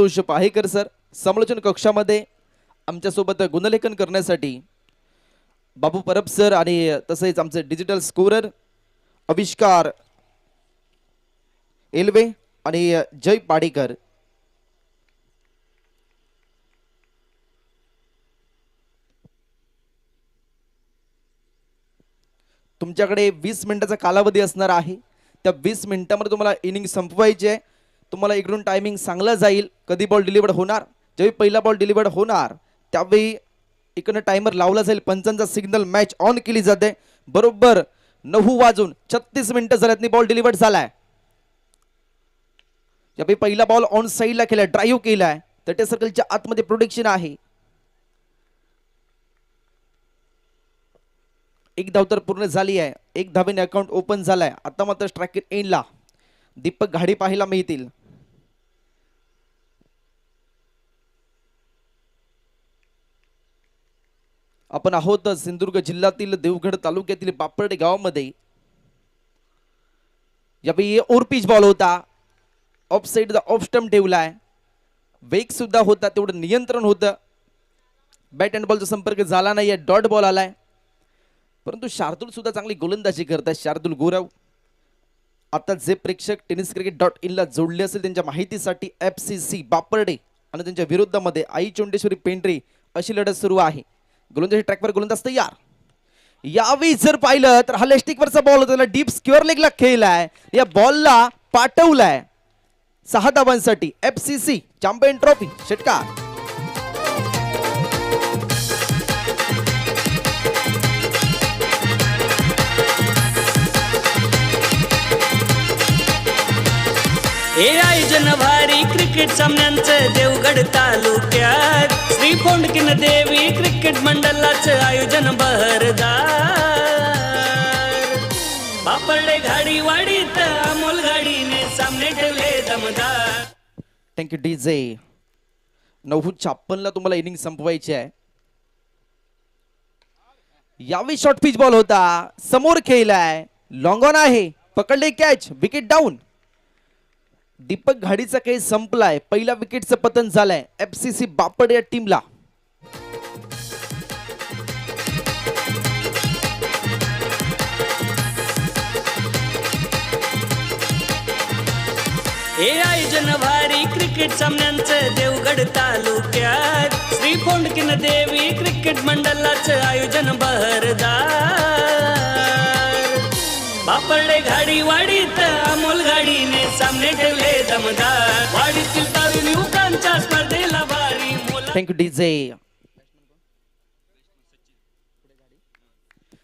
Santosh पाहेकर sir. समालोचन कक्षामध्ये आमच्यासोबत गुणलेखन करण्यासाठी बाबू परब सर आणि तसेच आमचे डिजिटल स्कोरर आविष्कार एल्वे आणि जय पाडेकर. तुमच्याकडे 20 मिनिटाचा कालावधी असणार आहे. त्या 20 मिनिटांमध्ये तुम्हाला इनिंग संपवायची आहे. तुम्हाला इकडून टायमिंग सांगला जाईल कधी बॉल डिलिव्हर्ड होणार. ज्यावेळी पहिला बॉल डिलिव्हर्ड होणार त्यावेळी इकडनं टायमर लावला जाईल. पंचांचा सिग्नल मॅच ऑन केली जाते. बरोबर 9:36 झाल्यात बॉल डिलिव्हर्ड झालाय. यावेळी पहिला बॉल ऑन साईडला केलाय, ड्राईव्ह केलाय. तटे सर्कलच्या आतमध्ये प्रोटेक्शन आहे. एक धाव तर पूर्ण झाली आहे. एक धावेने अकाउंट ओपन झालाय. आता मात्र स्ट्राइक एंडला दीपक घाडी पाहायला मिळतील. आपण आहोत सिंधुदुर्ग जिल्ह्यातील देवगड तालुक्यातील बापर्डे गावामध्ये. यावेळी ओव्हर पिच बॉल होता. ऑफ साइड ऑफ स्टंप ठेवलाय. वेग सुद्धा होता, तेवढं नियंत्रण होतं. बॅट अँड बॉलचा संपर्क झाला नाही. डॉट बॉल आलाय. परंतु शार्दूल सुद्धा चांगली गोलंदाजी करतात. शार्दूल गोराव. आता जे प्रेक्षक tenniscricket.in ला जोडले असेल त्यांच्या माहितीसाठी FCC बापर्डे आणि त्यांच्या विरोधामध्ये आई चोंडेश्वरी पेंढरे अशी लढत सुरू आहे. गोलंदाजी ट्रॅकवर गोलंदाज तयार. यावेळी जर पाहिलं तर हा लेस्टिकवरचा बॉल होता, डीप स्क्वेअर लेगला खेळलाय. या बॉलला पाठवलाय 6 धावांसाठी. FCC चॅम्पियन ट्रॉफी षटकार. हे आयोजन भारी क्रिकेट सामन्यांचं देवगड तालुक्यात श्री फोंडकीन देवी क्रिकेट मंडळाचं आयोजन बहरदार. बापर्डे घाडी वाडीत अमोल गाडीने सामने ठेवले दमदार. Thank you DJ. 9:56 तुम्हाला इनिंग संपवायची आहे. यावेळी शॉर्ट पिच बॉल होता, समोर खेळलाय, लॉंग ऑन आहे, पकडले कॅच, विकेट डाऊन. दीपक घाडीचा खेळ संपलाय. पहिल्या विकेटचं पतन झालंय FCC बापड या टीमला. हे आयोजन भारी क्रिकेट सामन्यांचं देवगड तालुक्यात श्री फोंडकीन देवी क्रिकेट मंडळाचं आयोजन बहरदार. बापर्डे घाडी वाडीत अमोल गाडीने सामने ठेवले दमदार. वाडीतील तरुण युवकांच्या स्पर्धेला भारी मोल. Thank you DJ.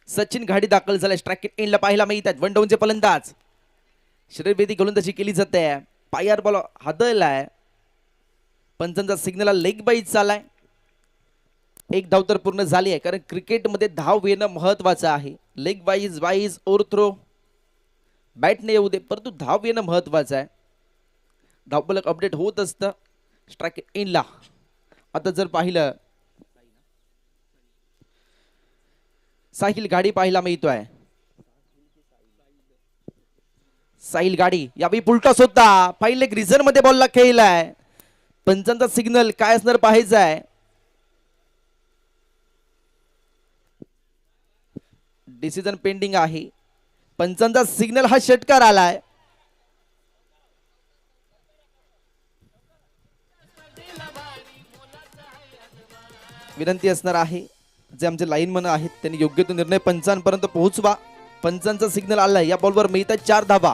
सचिन घाडी दाखल झालाय. स्ट्राइक एंडला पाहायला मिळतात. वन डाऊनचे फलंदाज. शरीरभेदी गोलंदाजी केली जाते. पायार बॉल हादळलाय. पंचांचा सिग्नल लेग बाईज चालाय. एक धाव तर पूर्ण झाली आहे, कारण क्रिकेटमध्ये धाव येणं महत्वाचं आहे. Leg byes byes over throw बॅटने येऊ दे, परंतु धाव येणं महत्वाचं आहे. धावफलक अपडेट होत असतं स्ट्राइक एंडला. आता जर पाहिलं साहिल गाडी पाहायला मिळतोय. साहिल गाडी यावेळी पुलटॉस होता. फाईल एक रिझन मध्ये बॉलला खेळलाय. पंचांचा सिग्नल काय असणार पाहायचा आहे. डिसिजन पेंडिंग आहे. पंचांचा सिग्नल हा षटकार आलाय. विनंती असणार आहे जे आमचे लाईनमन आहेत त्यांनी योग्य तो निर्णय पंचांपर्यंत पोहोचवा. पंचांचा सिग्नल आलाय. या बॉलवर मिळतात 4 धावा.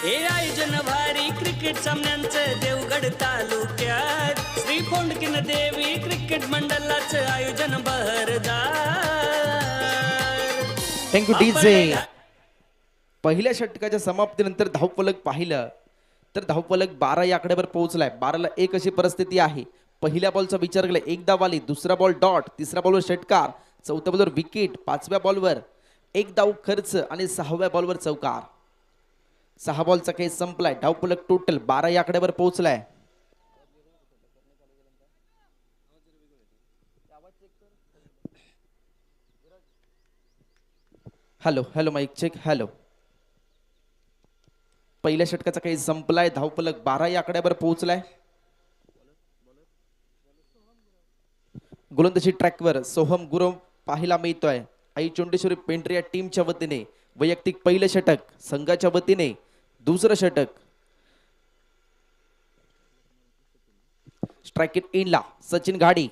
हे आयोजन भारी क्रिकेट सामन्यांचं देवगड तालुक्यात श्री फोंडकीन देवी क्रिकेट मंडळाचं आयोजन बहरदार. Thank you DJ. पहिल्या षटकाच्या समाप्तीनंतर धावफलक पाहिलं तर धावफलक 12 या आकड्यावर पोहोचलाय. 12ला 1 अशी परिस्थिती आहे. पहिल्या बॉलचा विचार केला 1 धाव आली. दुसरा बॉल डॉट, तिसऱ्या बॉलवर षटकार, चौथ्या बॉलवर विकेट, 5व्या बॉलवर 1 धाव खर्च आणि 6व्या बॉलवर चौकार. 6 बॉलचा खेळ संपलाय. धावफलक टोटल 12 या आकड्यावर पोहोचलाय. Hello hello mike check. Hello. पहिल्या षटकाचा काही संपलाय. धावफलक 12 या आकड्यावर पोहोचलाय. गोलंदाजी ट्रॅकवर सोहम गुरव पाहायला मिळतोय. आई चोंडेश्वरी पेंढरे या टीमच्या वतीने वैयक्तिक पहिलं षटक, संघाच्या वतीने दुसरं षटक. स्ट्राइक इट इनला सचिन घाडी.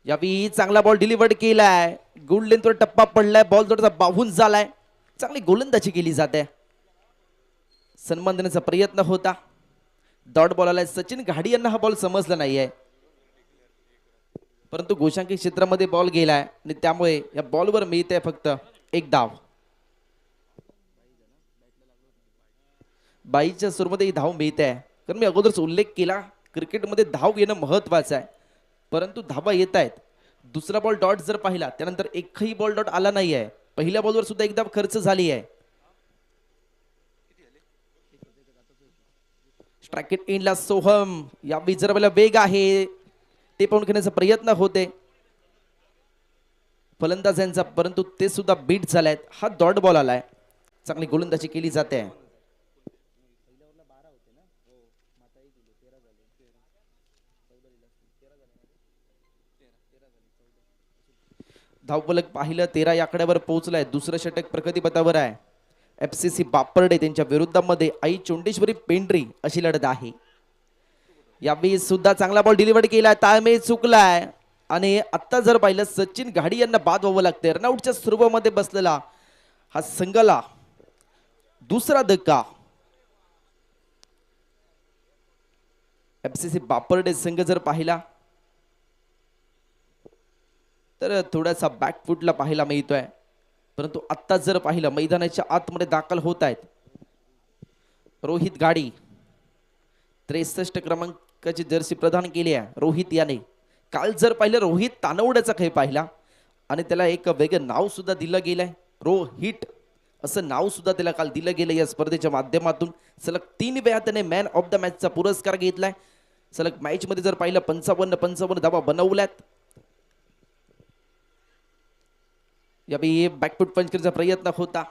यावेळी चांगला बॉल डिलिव्हर्ड केलाय. गुड लेंथवर टप्पा पडलाय. बॉल थोडासा बाहून झालाय. चांगली गोलंदाजी केली जाते. सन्मान देण्याचा प्रयत्न होता. डॉट बॉल आलाय. सचिन घाडी यांना हा बॉल समजला नाहीये, परंतु गोशांकी क्षेत्रामध्ये बॉल गेलाय आणि त्यामुळे या बॉलवर मिळते फक्त एक धाव. बाईच्या सुरूमध्ये ही धाव मिळते. कारण मी अगोदरच उल्लेख केला, क्रिकेटमध्ये धाव येणं महत्वाचं आहे, परंतु धावा येत आहेत. दुसरा बॉल डॉट जर पाहिला त्यानंतर एकही बॉल डॉट आला नाही आहे. पहिल्या बॉलवर सुद्धा एक धाव खर्च झाली आहे. स्ट्राइक इट इनला सोहम. या विजरवेला वेग आहे ते पाहून घेण्याचा प्रयत्न होते फलंदाजांचा, परंतु ते सुद्धा बीट झालेत. हा डॉट बॉल आलाय. चांगली गोलंदाजी केली जाते. धावफलक पाहिलं 13 या आकड्यावर पोहोचलाय. दुसरं षटक प्रगतीपथावर आहे. FCC बापर्डे त्यांच्या विरुद्धामध्ये आई चोंडेश्वरी पेंढरी अशी लढत आहे. यावेळी सुद्धा चांगला बॉल डिलिव्हर्ड केलाय. ताळमेळ चुकलाय आणि आता जर पाहिलं सचिन घाडी यांना बाद व्हावं लागतंय. रनआउटच्या सुरुवातीमध्ये बसलेला हा संघाला दुसरा धक्का. FCC बापर्डे संघ जर पाहिला तर थोडासा बॅकफुटला पाहायला मिळतोय, परंतु आत्ता जर पाहिलं मैदानाच्या आतमध्ये दाखल होत आहेत. रोहित गाडी 63 क्रमांकाची जर्सी प्रदान केली आहे रोहित याने. काल जर पाहिलं रोहित तानवड्याचा खेळ पाहिला आणि त्याला एक वेगळं नाव सुद्धा दिलं गेलंय. रोहित असं नाव सुद्धा त्याला काल दिलं गेलं या स्पर्धेच्या माध्यमातून. सलग 3 वेळा त्याने मॅन ऑफ द मॅचचा पुरस्कार घेतलाय. सलग मॅच मध्ये जर पाहिलं 55 धावा बनवल्यात. यावेळी बॅकफुट पंच करण्याचा प्रयत्न होता.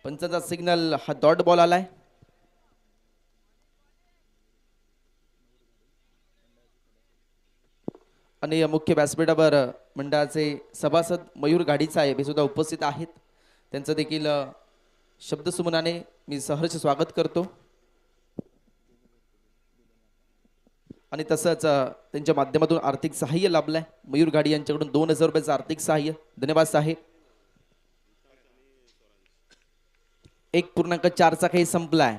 पंचाचा सिग्नल. हा डॉट बॉल आलाय. आणि मुख्य व्यासपीठावर मंडळाचे सभासद मयूर गाडी साहेब हे सुद्धा उपस्थित आहेत. त्यांचं देखील शब्दसुमनाने मी सहर्ष स्वागत करतो. आणि तसंच त्यांच्या माध्यमातून आर्थिक सहाय्य लाभलंय मयूर गाडी यांच्याकडून 2000 रुपयाचं आर्थिक सहाय्य. धन्यवाद साहेब. 1.4चा खेळ संपलाय.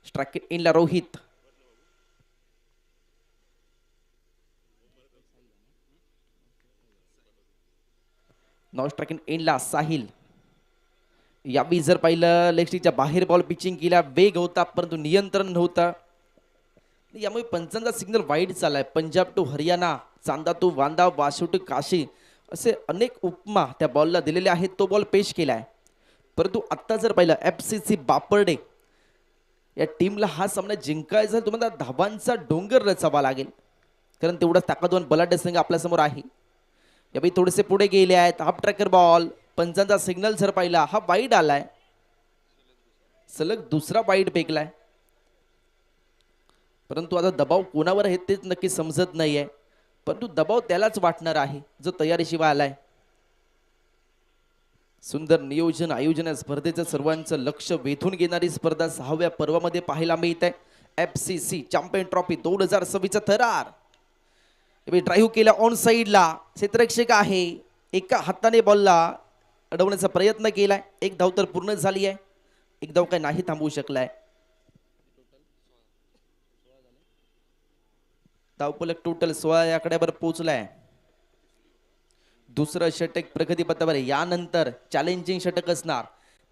स्ट्राइक इट इनला रोहित. नॉन स्ट्राइक इनला साहिल. यावेळी जर पाहिलं लेगस्टिकच्या बाहेर बॉल पिचिंग केला. वेग होता परंतु नियंत्रण नव्हतं. यामुळे पंचांचा सिग्नल वाईट चाललाय. पंजाब टू हरियाणा, चांदा टू वांदा, वाशू टू काशी असे अनेक उपमा त्या बॉलला दिलेले आहेत. तो बॉल पेश केलाय, परंतु आत्ता जर पाहिलं FCC बापर्डे या टीमला हा सामना जिंकायचा तुम्हाला धावांचा डोंगर रचावा लागेल, कारण तेवढाच ताकदवान बलाढ्य संघ आपल्यासमोर आहे. यावेळी थोडेसे पुढे गेले आहेत. Half tracker ball. पंचांचा सिग्नल जर पाहिला हा वाईड आलाय. सलग दुसरा वाईड फेकलाय, परंतु आता दबाव कोणावर आहे तेच नक्की समजत नाहीये. परंतु दबाव त्यालाच वाटणार आहे जो तयारीशिवाय आलाय. सुंदर नियोजन आयोजन या स्पर्धेचं सर्वांचं लक्ष वेधून घेणारी स्पर्धा 6व्या पर्वामध्ये पाहायला मिळते. FCC चॅम्पियन ट्रॉफी 2026 थरार. ड्राईव्ह केला ऑन साईडला. क्षेत्ररक्षक आहे. एका हाताने बॉलला अडवण्याचा प्रयत्न केलाय. एक धाव तर पूर्ण झाली आहे. एक धाव काय नाही थांबवू शकलाय. धावफलक टोटल 16 या आकड्यावर पोहोचलाय. दुसरं षटक प्रगतीपथावर. यानंतर चॅलेंजिंग षटक असणार,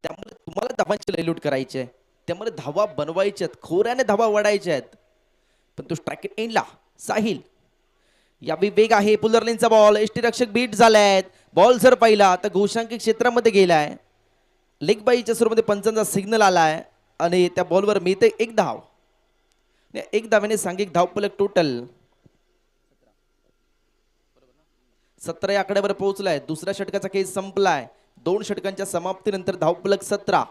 त्यामुळे तुम्हाला धावांची लयलूट करायची आहे. त्यामुळे धावा बनवायच्यात, खोऱ्याने धावा वाढायच्या आहेत. पण तो स्ट्राइक एंडला साहिल. यावेळी वेग आहे. पुलरलेनचा बॉल. यष्टीरक्षक बीट झालाय. बॉल जर पाहिला तर घोषांकी क्षेत्रामध्ये गेलाय. लेग बाईच्या सुरूमध्ये पंचांचा सिग्नल आलाय आणि त्या बॉलवर मिळते एक धाव. एक धावेने सांघिक धावफलक टोटल 17 या आकड्यावर पोहोचलाय. दुसऱ्या षटकाचा खेळ संपलाय. 2 षटकांच्या समाप्तीनंतर धावफलक 17.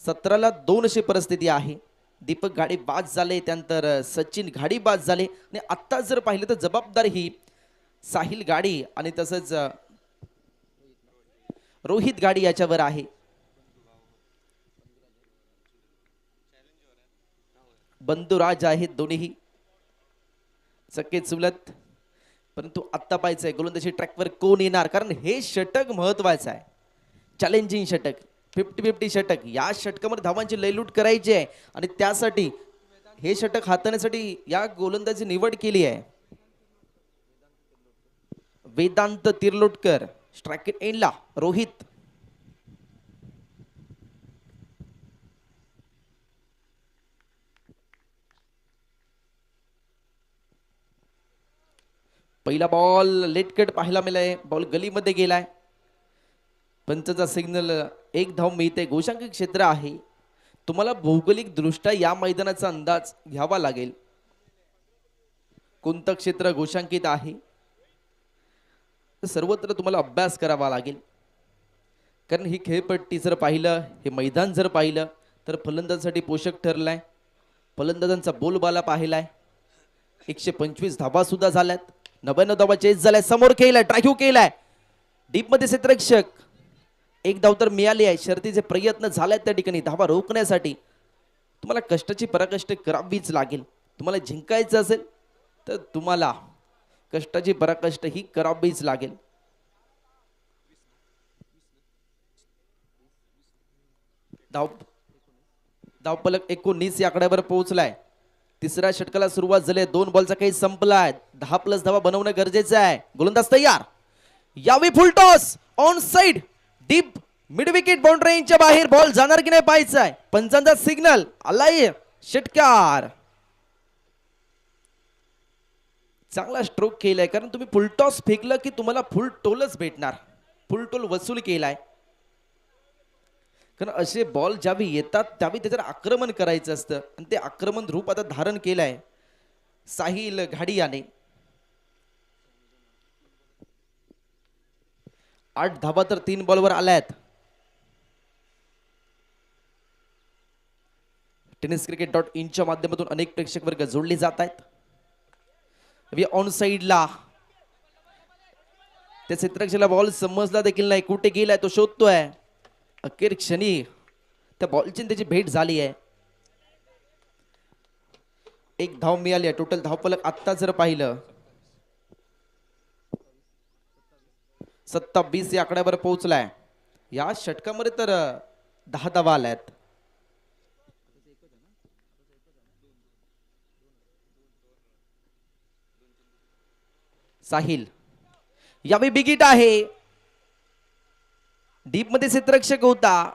17ला 2 अशी परिस्थिती आहे. दीपक घाडी बाद झाले, त्यानंतर सचिन घाडी बाद झाले आणि आत्ता जर पाहिलं तर जबाबदारी ही साहिल गाडी आणि तसंच रोहित गाडी याच्यावर आहे. बंधुराज आहेत दोन्हीही सख्खे चुलत. परंतु आत्ता पाहायचंय गोलंदाजी ट्रॅकवर कोण येणार, कारण हे षटक महत्वाचं आहे. चॅलेंजिंग षटक, 50-50 षटक. या षटकामध्ये धावांची लयलूट करायची आहे आणि त्यासाठी हे षटक हाताळण्यासाठी या गोलंदाजी निवड केली आहे. वेदांत तिर्लोटकर स्ट्राइक एंडला. रोहित पहिला बॉल लेट कट पाहायला मिळालाय. बॉल गलीमध्ये गेलाय. पंचचा सिग्नल. 1 धाव मिळते. गोशांकी क्षेत्र आहे. तुम्हाला भौगोलिक दृष्ट्या या मैदानाचा अंदाज घ्यावा लागेल. कोणतं क्षेत्र गोशांकित आहे सर्वत्र तुम्हाला अभ्यास करावा लागेल. कारण ही खेळपट्टी जर पाहिलं, हे मैदान जर पाहिलं तर फलंदाजासाठी पोषक ठरलाय. फलंदाजांचा बोलबाला पाहिलाय. 125 धावा सुद्धा झाल्यात. 99 धावा चेस झालाय. समोर केलाय, ट्रॅक्यू केलाय. डीप मध्ये क्षेत्ररक्षक. 1 धाव तर मिळाली आहे. शर्तीचे प्रयत्न झालेत त्या ठिकाणी धावा रोखण्यासाठी. तुम्हाला कष्टाची पराकष्ट करावीच लागेल. तुम्हाला जिंकायचं असेल तर तुम्हाला कष्टाची पराकष्ट ही करावीच लागेल. धावफलक 19 या आकड्यावर पोहोचलाय. तिसऱ्या षटकाला सुरुवात झाली. 2 बॉलचा काही संपलाय. 10+ धावा बनवणं गरजेचं आहे. गोलंदाज तयार. यावी फुल toss on side deep mid wicket boundary रेंजच्या बाहेर. बॉल जाणार की नाही पाहायचाय. पंचांचा सिग्नल आलाय. षटकार. चांगला स्ट्रोक केलाय, कारण तुम्ही फुल टॉस फेकलं की तुम्हाला फुल टोलच भेटणार. फुल टोल वसूल केलाय. कारण असे बॉल ज्यावेळी येतात त्यावेळी त्याच्यावर आक्रमण करायचं असतं आणि ते आक्रमण रूप आता धारण केलंय साहिल घाडियाने. 8 धावा तर 3 बॉलवर आल्यात. tenniscricket.in च्या माध्यमातून अनेक प्रेक्षक वर्ग जोडले जात आहेत. ऑन साइडला त्या क्षेत्ररक्षकाला बॉल समजला देखील नाही. कुठे गेलाय तो शोधतोय. अखेर क्षणी त्या बॉलची त्याची भेट झाली आहे. 1 धाव मिळाली आहे. टोटल धावफलक आत्ता जर पाहिलं 27 या आकड्यावर पोहोचलाय. या षटकामध्ये तर 10 धावा आल्यात. साहिल यावेळी बिगिट आहे. डीप मध्ये क्षेत्ररक्षक होता.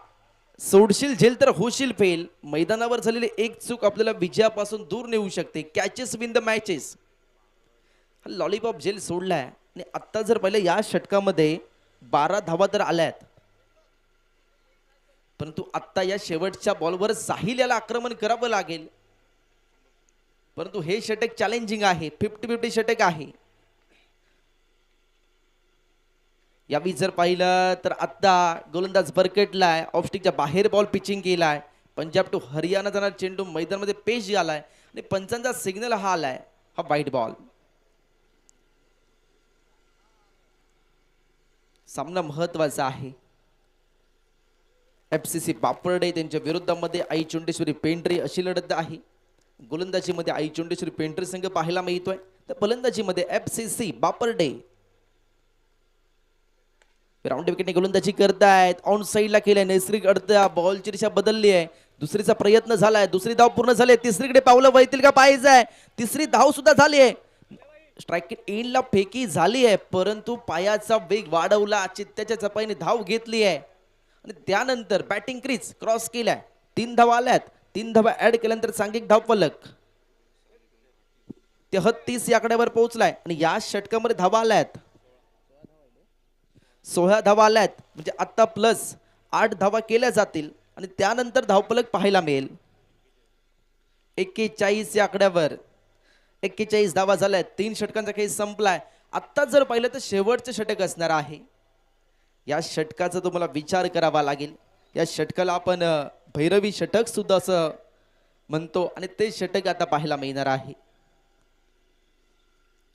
सोडशील झेल तर होशील फेल. मैदानावर झालेली एक चूक आपल्याला विजयापासून दूर नेऊ शकते. Catches win the matches. Lollipop झेल सोडलाय आणि आता जर पाहिलं या षटकामध्ये 12 धावा तर आल्यात. परंतु आता या शेवटच्या बॉलवर साहिल याला आक्रमण करावं लागेल. परंतु हे षटक चॅलेंजिंग आहे. 50-50 षटक आहे. यावेळी जर पाहिलं तर आता गोलंदाज बरकटलाय. ऑफस्टिकच्या बाहेर बॉल पिचिंग केलाय. पंजाब टू हरियाणा जाणार चेंडू मैदानामध्ये पेश झालाय आणि पंचांचा सिग्नल हा आलाय. हा वाईट बॉल. सामना महत्वाचा आहे. FCC बापर्डे त्यांच्या विरोधामध्ये आई चुंडेश्वरी पेंढरे अशी लढत आहे. गोलंदाजीमध्ये आई चुंडेश्वरी पेंढरे संघ पाहायला मिळतोय. तर फलंदाजीमध्ये FCC बापर्डे. राऊंड विकेटने गोलंदाजी करतायत. ऑन साइडला केलाय. नैसर्गिक अडथळा. बॉलची दिशा बदलली आहे. दुसरीचा प्रयत्न झालाय. दुसरी धाव पूर्ण झाली. तिसरीकडे पावलं वळतील का पाहायचंय. तिसरी धाव सुद्धा झाली आहे. स्ट्राइक एंडला फेकी झाली आहे, परंतु पायाचा वेग वाढवला. चित्त्याच्या चपाईने धाव घेतली आहे आणि त्यानंतर बॅटिंग क्रीज क्रॉस केलाय. 3 धावा आल्यात. 3 धावा ऍड केल्यानंतर सांघिक धाव फलक 33 या आकड्यावर पोहोचलाय आणि या षटकामध्ये धावा आल्यात 16 धावा आल्यात. म्हणजे आता प्लस 8 धावा केल्या जातील आणि त्यानंतर धावफलक पाहायला मिळेल. 41 या आकड्यावर 41 धावा झाल्यात. 3 षटकांचा खेळ संपलाय. आत्ता जर पाहिलं तर शेवटचं षटक असणार आहे. या षटकाचा तुम्हाला विचार करावा लागेल. या षटकाला आपण भैरवी षटक सुद्धा असं म्हणतो आणि ते षटक आता पाहायला मिळणार आहे.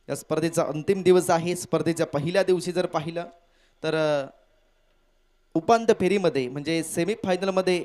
या स्पर्धेचा अंतिम दिवस आहे. स्पर्धेच्या पहिल्या दिवशी जर पाहिलं तर उपांत्य फेरीमध्ये म्हणजे सेमीफायनलमध्ये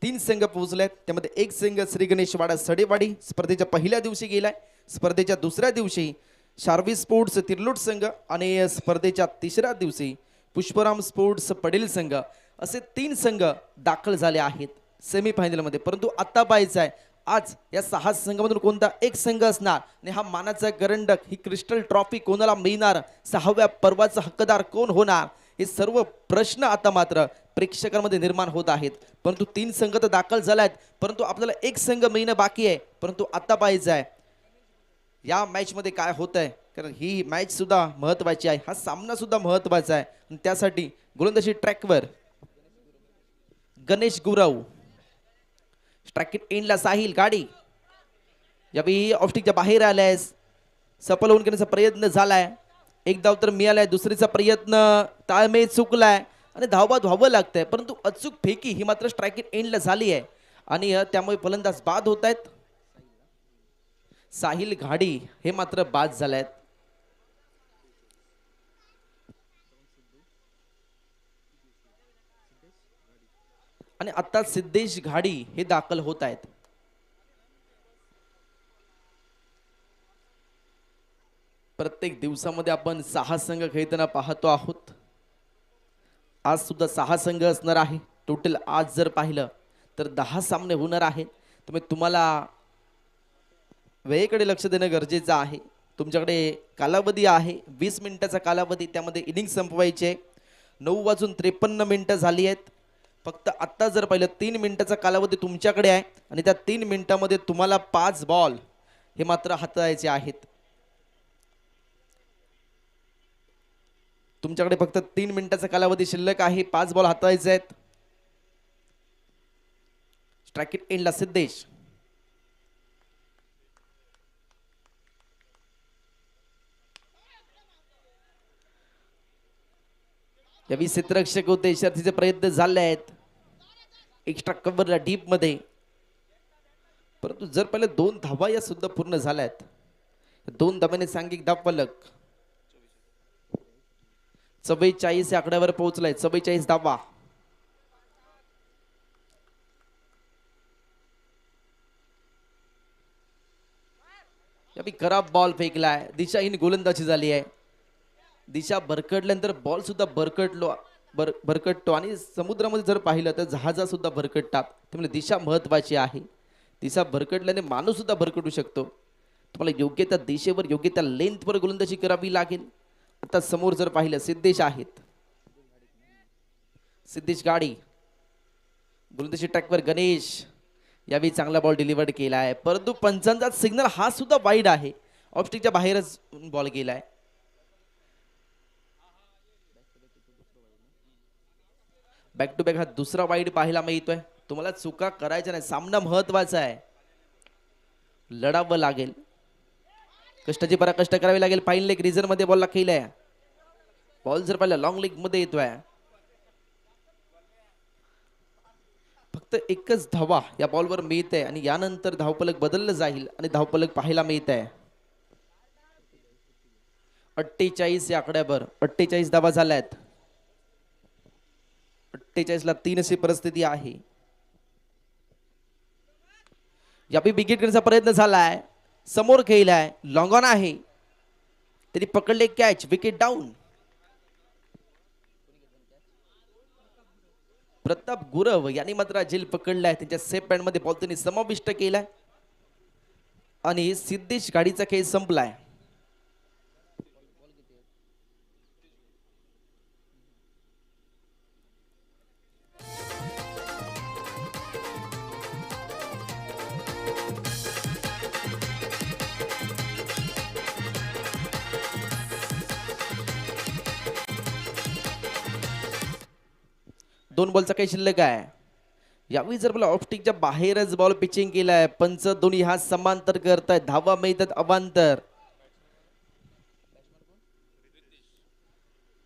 3 संघ पोहोचलेत. त्यामध्ये एक संघ श्री गणेशवाडा सडेवाडी स्पर्धेच्या पहिल्या दिवशी गेलाय. स्पर्धेच्या दुसऱ्या दिवशी शार्वी स्पोर्ट्स तिर्लोट संघ आणि स्पर्धेच्या तिसऱ्या दिवशी पुष्पराम स्पोर्ट्स पडेल संघ असे 3 संघ दाखल झाले आहेत सेमीफायनलमध्ये. परंतु आता पाहायचं आहे आज या 6 संघामधून कोणता एक संघ असणार आणि हा मानाचा करंडक ही क्रिस्टल ट्रॉफी कोणाला मिळणार, 6व्या पर्वाचा हक्कदार कोण होणार, हे सर्व प्रश्न आता मात्र प्रेक्षकांमध्ये निर्माण होत आहेत. परंतु 3 संघ तर दाखल झाले आहेत, परंतु आपल्याला एक संघ मिळणं बाकी आहे. परंतु आता पाहायचं आहे या मॅच मध्ये काय होत आहे, कारण ही मॅच सुद्धा महत्वाची आहे, हा सामना सुद्धा महत्वाचा आहे. आणि त्यासाठी गोलंदाजी ट्रॅकवर गणेश गुरव, स्ट्राइक एंडला साहिल गाडी यावेळी ऑफस्टिकच्या बाहेर आलाय. सफल होऊन करण्याचा प्रयत्न झालाय, एक धाव तर मिळालाय, दुसरीचा प्रयत्न ताळमेळ चुकलाय आणि धावबाद व्हावं लागतंय. परंतु अचूक फेकी ही मात्र स्ट्राइक एंडला झाली आहे आणि त्यामुळे फलंदाज बाद होत आहेत. साहिल घाडी हे मात्र बाद झालेत. आणि आता सिद्धेश घाडी हे दाखल होत आहेत. प्रत्येक दिवसामध्ये आपण 6 संघ खेळताना पाहतो आहोत. आज सुद्धा 6 संघ असणार आहे. टोटल आज जर पाहिलं तर 10 सामने होणार आहेत. त्यामुळे तुम्हाला वेळेकडे लक्ष देणं गरजेचं आहे. तुमच्याकडे कालावधी आहे 20 मिनिटाचा कालावधी, त्यामध्ये इनिंग संपवायचे. 9:53 झाली आहेत. फक्त आत्ता जर पाहिलं 3 मिनिटाचा कालावधी तुमच्याकडे आहे आणि त्या 3 मिनिटामध्ये तुम्हाला 5 बॉल हे मात्र हाताळायचे आहेत. तुमच्याकडे फक्त 3 मिनिटाचा कालावधी शिल्लक आहे, 5 बॉल हाताळायचे आहेत. स्ट्राइक एंडला सिद्धेश, यावी क्षेत्ररक्षक होते, शर्थीचे प्रयत्न झाले आहेत एक्स्ट्रा कव्हरला डीप मध्ये. परंतु जर पहिले 2 धावा या सुद्धा पूर्ण झाल्यात. 2 धाब्याने सांघिक धाव फलक 44 या आकड्यावर पोहोचलाय. 44 धावा. यावी खराब बॉल फेकलाय, दिशाहीन गोलंदाजी झाली आहे. दिशा भरकटल्यानंतर बॉल सुद्धा भरकटतो आणि समुद्रामध्ये जर पाहिलं तर जहाजा सुद्धा भरकटतात. त्यामुळे दिशा महत्वाची आहे. दिशा भरकटल्याने माणूस सुद्धा भरकटू शकतो. तुम्हाला योग्य त्या दिशेवर योग्य त्या लेंथवर गोलंदाजी करावी लागेल. आता समोर जर पाहिलं सिद्धेश आहेत, सिद्धेश गाडी, गोलंदाजी ट्रॅकवर गणेश, यावेळी चांगला बॉल डिलिव्हर्ड केला आहे. परंतु पंचांचा सिग्नल हा सुद्धा वाईड आहे, ऑफस्टिकच्या बाहेरच बॉल गेलाय. बॅक टू बॅक हा दुसरा वाईड पाहायला मिळतोय. तुम्हाला चुका करायच्या नाही, सामना महत्वाचा आहे, लढावं लागेल, कष्टाची पराकष्ट करावी लागेल. फाईन लेग रिझन मध्ये बॉलला खेळलाय. बॉल जर पाहिला लॉंग लेग मध्ये येतोय. फक्त एकच धावा या बॉलवर मिळते आणि यानंतर धावफलक बदललं जाईल आणि धावफलक पाहायला मिळत आहे 48 या आकड्यावर. 48 धावा झाल्यात. 48 ला 3 अशी परिस्थिती आहे. यापी विकेट घेण्याचा प्रयत्न झालाय, समोर खेळलाय, लॉंग ऑन आहे, त्यांनी पकडले catch, wicket down. Pratap Gurav यांनी मात्र झेल पकडलाय. त्यांच्या सेफ बँड मध्ये बॉल त्यांनी समाविष्ट केलाय आणि सिद्धेश गाडीचा खेळ संपलाय. दोन बॉलचा काही शिल्लक आहे. यावेळी जर मला ऑफस्टिकच्या बाहेरच बॉल पिचिंग केलाय. पंच दोन्ही हात समांतर करतायत, धावा मिळतात अवांतर.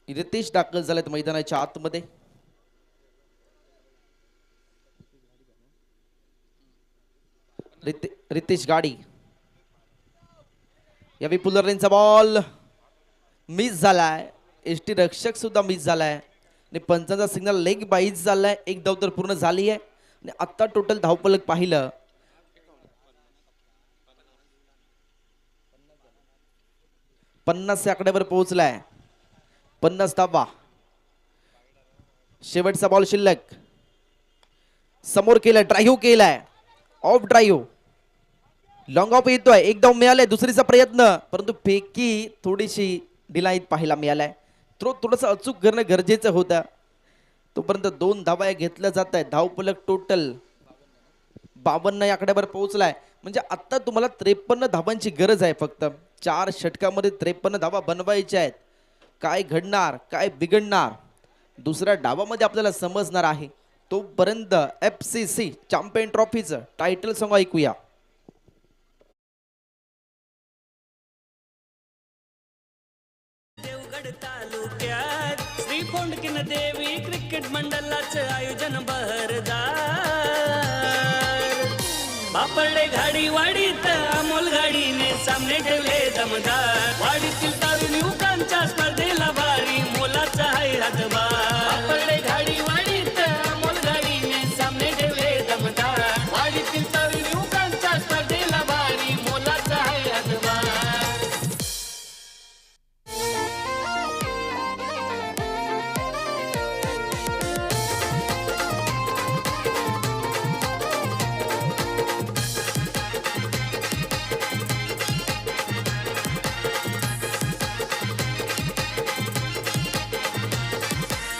रितेश दाखल झालेत मैदानाच्या आतमध्ये. रितेश गाडी यावेळी पुलरचा बॉल मिस झालाय. एसटी रक्षक सुद्धा मिस झालाय आणि पंचांचा सिग्नल लेग बाईज झालाय. एक धाव तर पूर्ण झाली आहे आणि आता टोटल धावफलक पाहिलं 50 आकड्यावर पोहोचलाय. 50 धावा. शेवटचा बॉल शिल्लक. समोर केलाय, ड्राईव्ह केलाय, ऑफ ड्राईव्ह, लॉंग ऑफ येतोय. एक धाव मिळालाय. दुसरीचा प्रयत्न, परंतु फेकी थोडीशी डिलाईत पाहायला मिळालाय. थोडंसं अचूक करणं गरजेचं होतं. तोपर्यंत 2 धावा घेतल्या जात आहेत. धावफलक टोटल 52 या आकड्यावर पोहोचलाय. म्हणजे आता तुम्हाला 53 धावांची गरज आहे. फक्त 4 षटकामध्ये 53 धावा बनवायच्या आहेत. काय घडणार, काय बिघडणार, दुसऱ्या डावामध्ये आपल्याला समजणार आहे. तोपर्यंत FCC चॅम्पियन ट्रॉफीचं टायटल सॉन्ग ऐकूया. देवगड तालुक्यात श्री फोंडकिन देवी क्रिकेट मंडळाचं आयोजन बहरदार. बापरडे घाडी वाडीत अमोल गाडीने सामने ठेवले दमदार. वाडीतील तरुण युवकांच्या स्पर्धेला भारी मोलाचा आहे हातभार. बापरडे घाडी वाडीत अमोल गाडीने सामने ठेवले दमदार. वाडीतील तरुण युवकांच्या स्पर्धेला भारी मोलाचा आहे हातभार.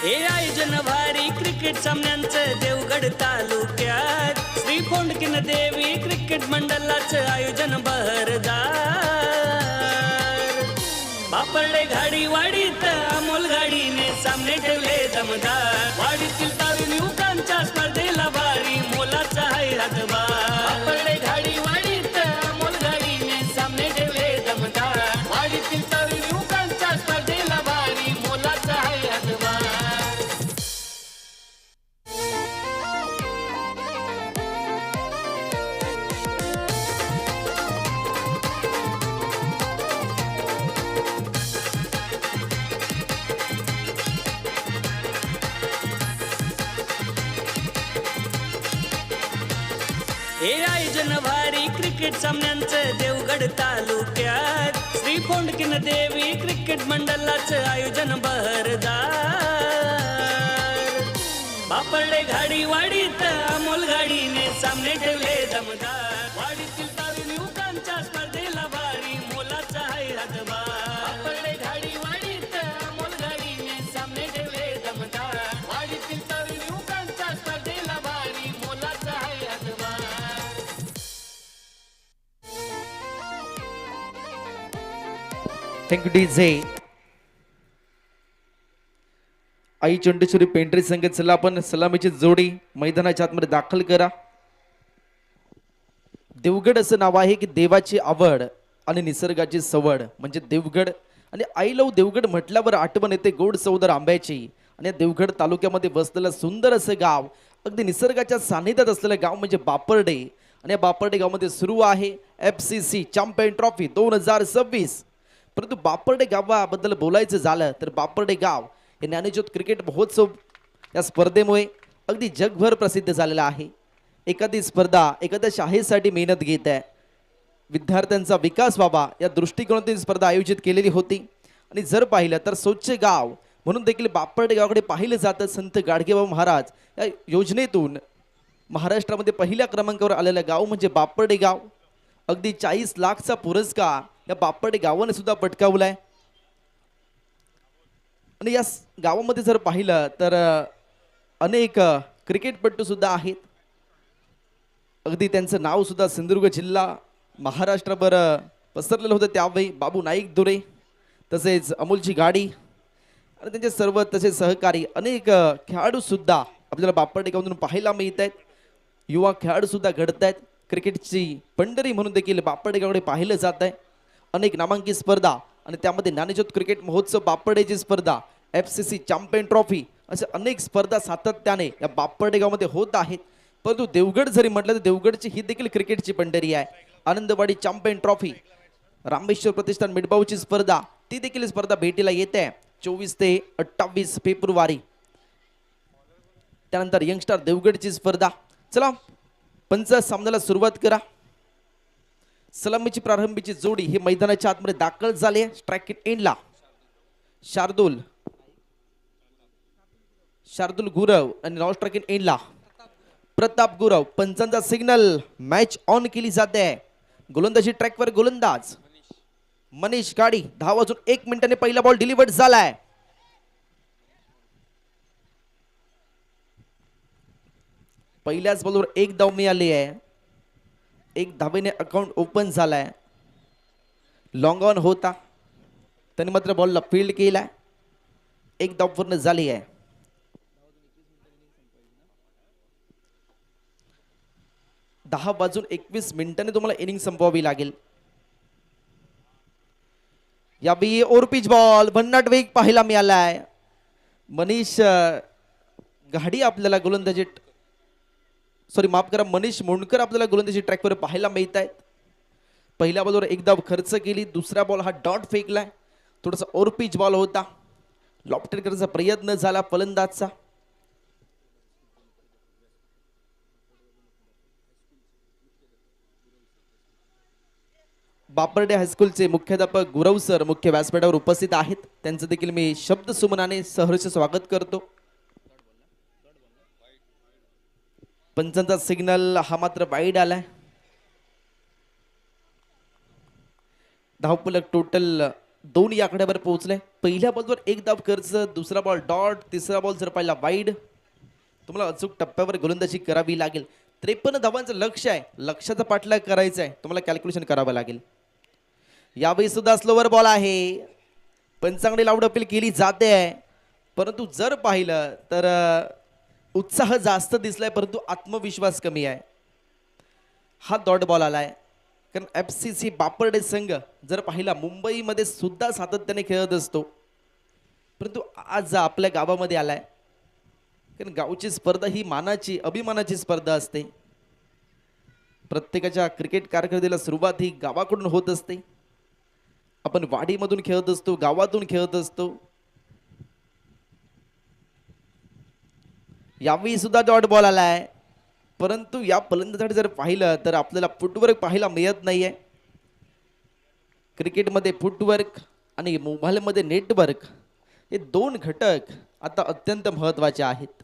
हे आयोजन भारी क्रिकेट सामन्यांचं देवगड तालुक्यात श्री फोंडकिन देवी क्रिकेट मंडळाचं आयोजन बहरदार. बापरडे घाडी वाडीत अमोल गाडीने सामने ठेवले दमदार. वाडीतील तरुण युवकांच्या स्पर्धेला भारी मोलाचा आहे हातभार. बापरडे घाडी वाडीत अमोल गाडीने सामने ठेवले दमदार. वाडीतील तरुण युवकांच्या स्पर्धेला भारी मोलाचा आहे हातभार. हे आयोजन भारी क्रिकेट सामन्यांचं देवगड तालुक्यात श्री फोंडकिन देवी क्रिकेट मंडळाचं आयोजन बहरदार. बापरडे घाडी वाडीत अमोल गाडीने सामने ठेवले दमदार. वाडीतील तरुण युवकांच्या स्पर्धेला भारी मोलाचा आहे हातभार. बापरडे घाडी वाडीत अमोल गाडीने सामने ठेवले दमदार. वाडीतील तरुण युवकांच्या स्पर्धेला भारी मोलाचा आहे हातभार. Thank you DJ. आई चंडेश्वरी पेंढरी संघ चला आपण सलामीची जोडी मैदानाच्या आतमध्ये दाखल करा. देवगड असं नाव आहे की देवाची आवड आणि निसर्गाची सवड म्हणजे देवगड. आणि आई लव देवगड म्हटल्यावर आठवण येते गोड सौदर आंब्याची. आणि देवगड तालुक्यामध्ये बसलेलं सुंदर असं गाव, अगदी निसर्गाच्या सानिध्यात असलेलं गाव म्हणजे बापरडे. आणि या बापरडे गावामध्ये सुरू आहे FCC चॅम्पियन ट्रॉफी 2026. परंतु बापरडे गावाबद्दल बोलायचं झालं तर बापरडे गाव हे ज्ञानज्योत क्रिकेट महोत्सव या स्पर्धेमुळे अगदी जगभर प्रसिद्ध झालेला आहे. एखादी स्पर्धा एखाद्या शाळेसाठी मेहनत घेत आहे, विद्यार्थ्यांचा विकास व्हावा या दृष्टिकोनातून स्पर्धा आयोजित केलेली होती. आणि जर पाहिलं तर स्वच्छ गाव म्हणून देखील बापरडे गावाकडे पाहिलं जातं. संत गाडगेबाबा महाराज या योजनेतून महाराष्ट्रामध्ये पहिल्या क्रमांकावर आलेलं गाव म्हणजे बापरडे गाव. अगदी 40 लाखचा पुरस्कार या बापरडे गावाने सुद्धा पटकावलाय. आणि या गावामध्ये जर पाहिलं तर अनेक क्रिकेटपटू सुद्धा आहेत. अगदी त्यांचं नाव सुद्धा सिंधुदुर्ग जिल्हा महाराष्ट्रभर पसरलेलं होतं. त्यावेळी बाबू नाईक दुरे, तसेच अमोलची गाडी आणि त्यांचे सर्व तसेच सहकारी अनेक खेळाडू सुद्धा आपल्याला बापरडे गावातून पाहायला मिळत आहेत. युवा खेळाडू सुद्धा घडत आहेत. क्रिकेटची पंढरी म्हणून देखील बापरडे गावाकडे पाहिलं जात आहे. अनेक नामांकित स्पर्धा आणि त्यामध्ये ज्ञानज्योत क्रिकेट महोत्सव बापरडेची स्पर्धा FCC चॅम्पियन ट्रॉफी अशा अनेक स्पर्धा सातत्याने या बापरडे गावामध्ये होत आहेत. परंतु देवगड जरी म्हटलं तर देवगडची ही देखील क्रिकेटची पंढरी आहे. आनंदवाडी चॅम्पियन ट्रॉफी, रामेश्वर प्रतिष्ठान मिडबावची स्पर्धा, ती देखील स्पर्धा भेटीला येते 24 ते 28 फेब्रुवारी. त्यानंतर यंगस्टार देवगडची स्पर्धा. चला पंच सामन्याला सुरुवात करा. सलामीची प्रारंभीची जोडी ही मैदानाच्या आतमध्ये दाखल झाली आहे. स्ट्राइक एंडला शार्दुल गुरव आणि नॉन स्ट्राइक एंडला प्रताप गुरव. पंचांचा सिग्नल, मॅच ऑन केली जाते. गोलंदाजी ट्रॅकवर गोलंदाज मनीष गाडी. 10:01 पहिला बॉल डिलिव्हर्ड झालाय. पहिल्याच बॉलवर एक धाव मिळाली आहे. एक धावेने अकाउंट ओपन झालाय. लॉंग ऑन होता, त्याने मात्र बॉलला फील्ड केलाय. एक धाव पूर्ण झाली आहे. दहा वाजून 21 तुम्हाला इनिंग संपवावी लागेल. यावेळी ओव्हर पिच बॉल, भन्नाट वेग पाहायला मिळालाय. मनीष गाडी आपल्याला गोलंदाजी माफ करा, मनीष मोंडकर आपल्याला गोलंदाजी ट्रॅकवर पाहायला मिळत आहेत. पहिल्या बॉलवर एक धाव खर्च केली. दुसरा बॉल हा डॉट फेकलाय. थोडासा ओव्हर पिच बॉल होता. लॉफ्टेड करण्याचा प्रयत्न झाला फलंदाजचा. बापरडे हायस्कूलचे मुख्याध्यापक गुरव सर मुख्य व्यासपीठावर उपस्थित आहेत. त्यांचं देखील मी शब्द सुमनाने सहर्ष स्वागत करतो. पंचांचा सिग्नल हा मात्र वाईड आलाय. धावफलक टोटल 2 या आकड्यावर पोहोचले. पहिल्या बॉलवर एक धाव खर्च, दुसरा बॉल डॉट, तिसरा बॉल जर पाहिला वाईड. तुम्हाला अचूक टप्प्यावर गोलंदाजी करावी लागेल. 53 धावांचं लक्ष आहे. लक्षाचा पाठलाग करायचा आहे. तुम्हाला कॅल्क्युलेशन करावं लागेल. यावेळी सुद्धा स्लोवर बॉल आहे. पंचांकडे लाऊड अपील केली जाते आहे. परंतु जर पाहिलं तर उत्साह जास्त दिसलाय, परंतु आत्मविश्वास कमी आहे. हा डॉट बॉल आलाय. कारण FCC बापरडे संघ जर पाहिला मुंबईमध्ये सुद्धा सातत्याने खेळत असतो, परंतु आज आपल्या गावामध्ये आलाय. कारण गावची स्पर्धा ही मानाची, अभिमानाची स्पर्धा असते. प्रत्येकाच्या क्रिकेट कारकिर्दीला सुरुवात ही गावाकडून होत असते. आपण वाडीमधून खेळत असतो, गावातून खेळत असतो. यावेळी सुद्धा डॉट बॉल आलाय. परंतु या फलंदाजासाठी जर पाहिलं तर आपल्याला फुटवर्क पाहायला मिळत नाहीये. क्रिकेटमध्ये फुटवर्क आणि मोबाईलमध्ये नेटवर्क हे 2 घटक आता अत्यंत महत्त्वाचे आहेत.